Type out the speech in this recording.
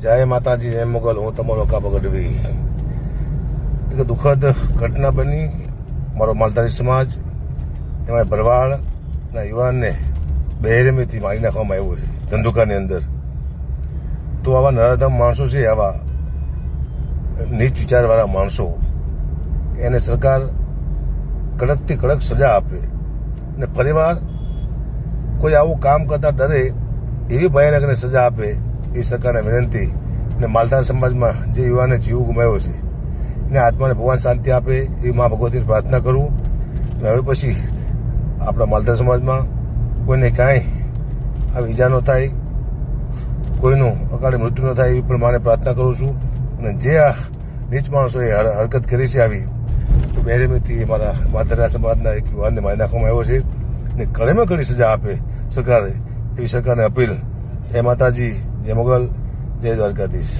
જય માતાજી, જય મોગલ. હું તમારો કાબા ગઢવી. એક દુઃખદ ઘટના બની. મારો માલધારી સમાજ એમાં ભરવાડના યુવાનને બેરહેમીથી મારી નાખવામાં આવ્યો છે ધંધુકાની અંદર. તો આવા નરાધમ માણસો છે, આવા નીચ વિચારવાળા માણસો, એને સરકાર કડકથી કડક સજા આપે અને પરિવાર કોઈ આવું કામ કરતા ડરે એવી ભયાનક સજા આપે એ સરકારને વિનંતી. અને માલધાર સમાજમાં જે યુવાને જીવ ગુમાવ્યો છે એને આત્માને ભગવાન શાંતિ આપે એવી મા ભગવતીની પ્રાર્થના કરું. અને હવે પછી આપણા માલધાર સમાજમાં કોઈને કાંઈ આવી ઈજા ન થાય, કોઈનું અકાળે મૃત્યુ ન થાય એવી પણ માને પ્રાર્થના કરું છું. અને જે આ નીચ માણસોએ હરકત કરી છે આવી, તો બેરહેમીથી અમારા માલધાર સમાજના એક યુવાનને મારી નાખવામાં આવ્યો છે અને કડેમાં કડી સજા આપે સરકારે એવી સરકારને અપીલ. જય માતાજી, જય મોગલ, જય દ્વારકાધીશ.